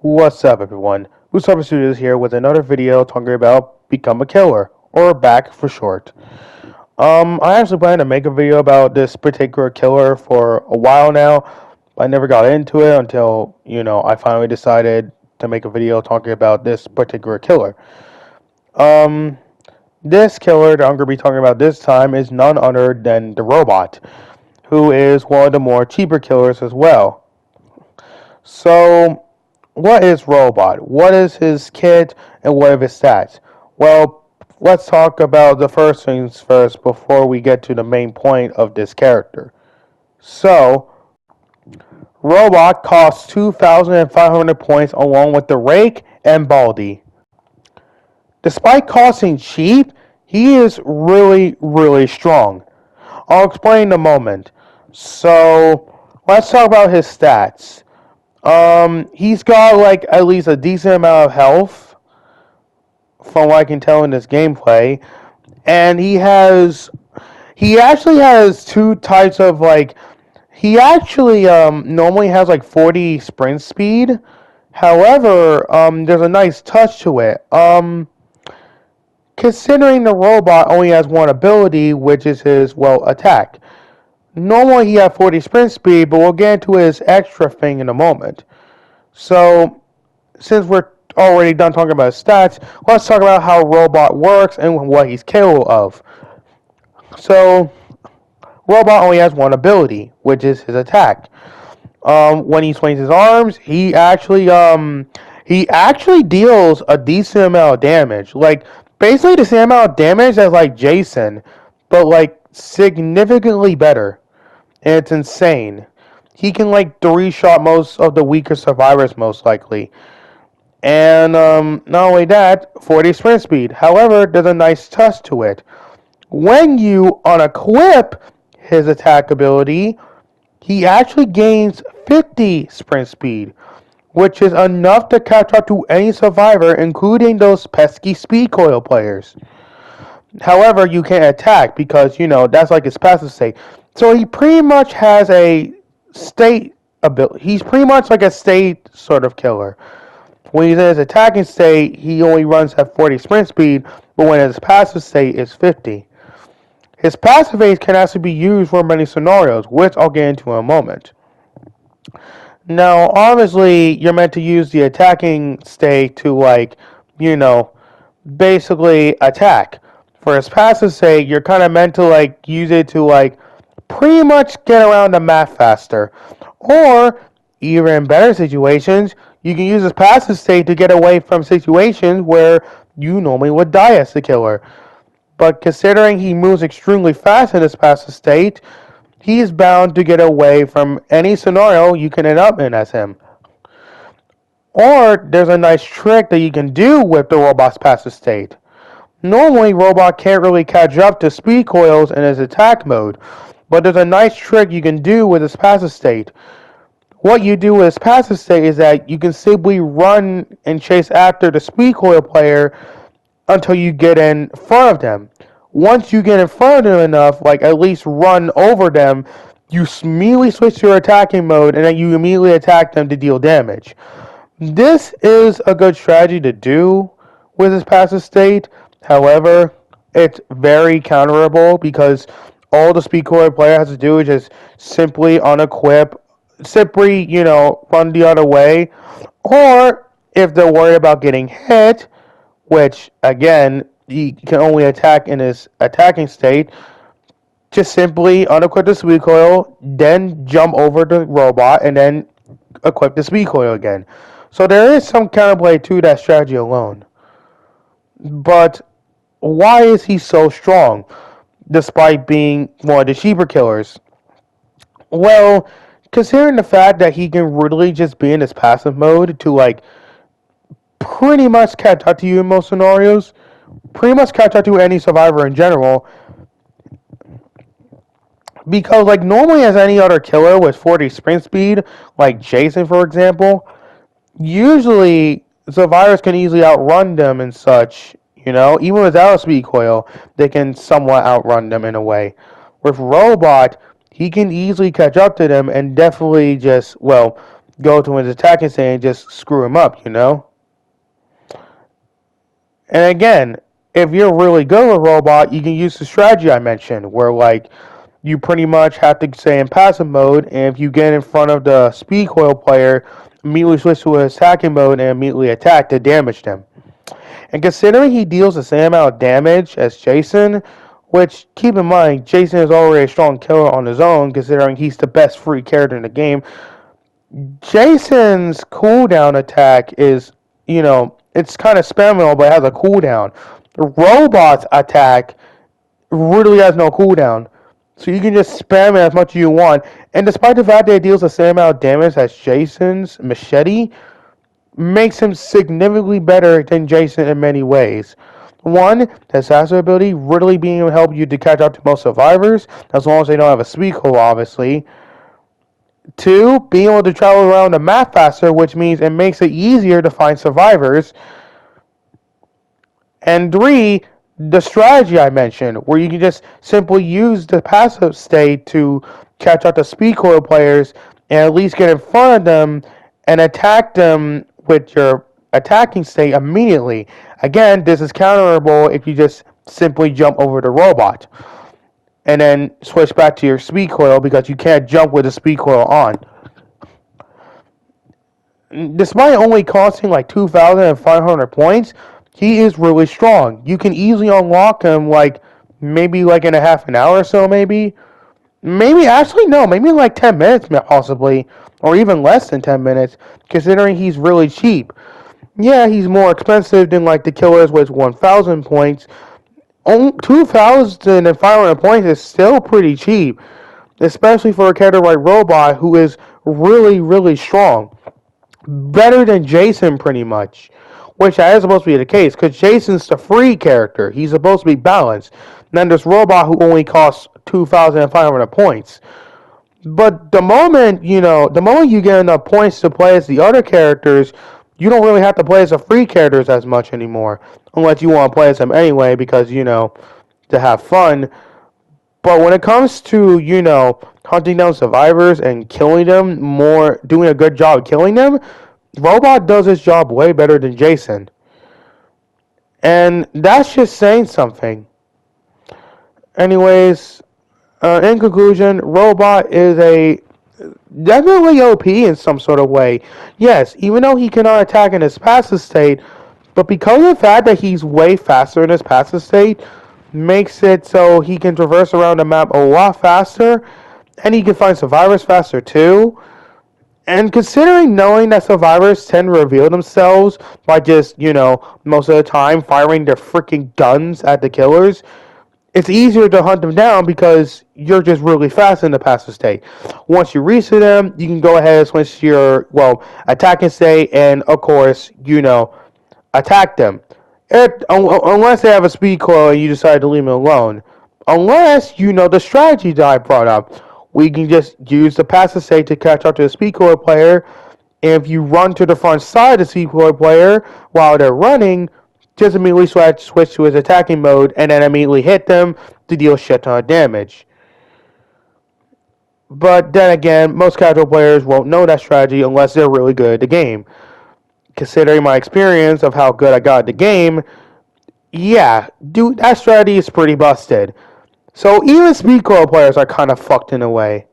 What's up, everyone? Usopp Studios here with another video talking about Become a Killer, or BAK for short. I actually planned to make a video about this particular killer for a while now, but I never got into it until, I finally decided to make a video talking about this particular killer. Um, this killer that I'm going to be talking about this time is none other than the robot, who is one of the more cheaper killers as well. So, what is Robot? What is his kit and what are his stats? Well, let's talk about the first things first before we get to the main point of this character. So, Robot costs 2,500 points along with the Rake and Baldy. Despite costing cheap, he is really strong. I'll explain in a moment. So, let's talk about his stats. He's got like at least a decent amount of health, from what I can tell in this gameplay, and he actually has two types of like. He actually normally has like 40 sprint speed. However, there's a nice touch to it. Considering the robot only has one ability, which is his attack. Normally he has 40 sprint speed, but we'll get into his extra thing in a moment. So, since we're already done talking about his stats, let's talk about how Robot works and what he's capable of. So, Robot only has one ability, which is his attack. When he swings his arms, he actually deals a decent amount of damage. Like, basically the same amount of damage as like Jason, but like significantly better. And it's insane. He can like three-shot most of the weaker survivors most likely. And not only that, 40 sprint speed. However, there's a nice touch to it. When you unequip his attack ability, he actually gains 50 sprint speed, which is enough to catch up to any survivor, including those pesky speed coil players. However, you can't attack because, that's like his passive state. So he pretty much has a state ability. He's pretty much like a state sort of killer. When he's in his attacking state, he only runs at 40 sprint speed, but when his passive state is 50. His passive phase can actually be used for many scenarios, which I'll get into in a moment. Now, obviously, you're meant to use the attacking state to, basically attack. For his passive state, you're kind of meant to, use it to, pretty much get around the map faster. Or, even in better situations, you can use his passive state to get away from situations where you normally would die as the killer. But considering he moves extremely fast in his passive state, he is bound to get away from any scenario you can end up in as him. Or, there's a nice trick that you can do with the robot's passive state. Normally, Robot can't really catch up to speed coils in his attack mode, but there's a nice trick you can do with his passive state. What you do with his passive state is that you can simply run and chase after the speed coil player until you get in front of them. Once you get in front of them enough, at least run over them, you immediately switch to your attacking mode and then you immediately attack them to deal damage. This is a good strategy to do with his passive state. However, it's very counterable because all the speed coil player has to do is just simply unequip, run the other way. Or if they're worried about getting hit, which again, he can only attack in his attacking state, just simply unequip the speed coil, then jump over the robot, and then equip the speed coil again. So there is some counterplay to that strategy alone. But why is he so strong, despite being one of the cheaper killers? Well, considering the fact that he can really just be in his passive mode to pretty much catch up to you in most scenarios, pretty much catch up to any survivor in general, because normally as any other killer with 40 sprint speed, like Jason for example, usually survivors can easily outrun them and such, even without a speed coil, they can somewhat outrun them in a way. With Robot, he can easily catch up to them and definitely just, go to his attacking state and just screw him up, you know? And again, if you're really good with robot, you can use the strategy I mentioned, where like you pretty much have to stay in passive mode, and if you get in front of the speed coil player, immediately switch to his attacking mode and immediately attack to damage them. And considering he deals the same amount of damage as Jason, which keep in mind, Jason is already a strong killer on his own, considering he's the best free character in the game. Jason's cooldown attack is, it's kind of spammable, but it has a cooldown. The robot's attack really has no cooldown. So you can just spam it as much as you want. And despite the fact that it deals the same amount of damage as Jason's machete, makes him significantly better than Jason in many ways. One, the assassin ability really being able to help you to catch up to most survivors, as long as they don't have a speed hole, obviously. Two, being able to travel around the map faster, which means it makes it easier to find survivors. And three, the strategy I mentioned, where you can just simply use the passive state to catch up to speed coil players and at least get in front of them and attack them with your attacking state immediately. Again, this is counterable if you just simply jump over the robot and then switch back to your speed coil because you can't jump with the speed coil on. Despite only costing like 2,500 points, he is really strong. You can easily unlock him like maybe like in a half an hour or so, maybe. Maybe actually no, maybe like 10 minutes possibly, or even less than 10 minutes, considering he's really cheap. Yeah, he's more expensive than like the killers with 1,000 points. 2,500 points is still pretty cheap, especially for a character like Robot who is really, really strong. Better than Jason, pretty much. Which that is supposed to be the case, because Jason's the free character. He's supposed to be balanced. And then there's Robot who only costs 2,500 points. But the moment you get enough points to play as the other characters, you don't really have to play as the free characters as much anymore. Unless you want to play as them anyway, because, to have fun. But when it comes to, hunting down survivors and killing them doing a good job killing them, Robot does his job way better than Jason. And that's just saying something. Anyways, in conclusion, Robot is definitely OP in some sort of way. Yes, even though he cannot attack in his passive state, but because of the fact that he's way faster in his passive state, makes it so he can traverse around the map a lot faster, and he can find survivors faster too. And considering knowing that survivors tend to reveal themselves by just, most of the time firing their freaking guns at the killers, it's easier to hunt them down because you're just really fast in the passive state. Once you reset them, you can go ahead and switch to your, attacking state and, of course, attack them. Unless they have a speed coil and you decide to leave them alone. Unless you know the strategy that I brought up. We can just use the passive state to catch up to the speed coil player. And if you run to the front side of the speed coil player while they're running, just immediately switch to his attacking mode and then immediately hit them to deal shit ton of damage. But then again, most casual players won't know that strategy unless they're really good at the game. Considering my experience of how good I got at the game, yeah, dude, that strategy is pretty busted. So even speed coil players are kind of fucked in a way.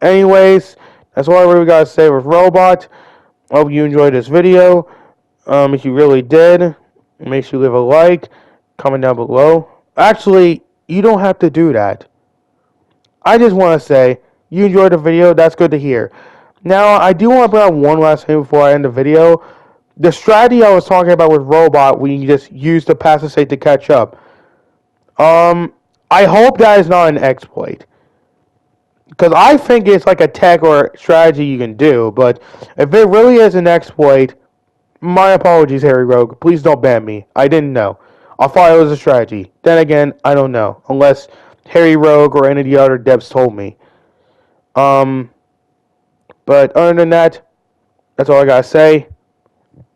Anyways, that's all I really gotta say with Robot. I hope you enjoyed this video. If you really did, make sure you leave a like, comment down below. Actually, you don't have to do that. I just want to say, you enjoyed the video, that's good to hear. Now, I do want to bring up one last thing before I end the video. The strategy I was talking about with Robot, where you just use the passive state to catch up. I hope that is not an exploit. Because I think it's like a tech or strategy you can do, but if it really is an exploit, my apologies, Harry Rogue. Please don't ban me. I didn't know. I thought it was a strategy. Then again, I don't know. Unless Harry Rogue or any of the other devs told me. But other than that, that's all I gotta say.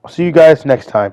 I'll see you guys next time.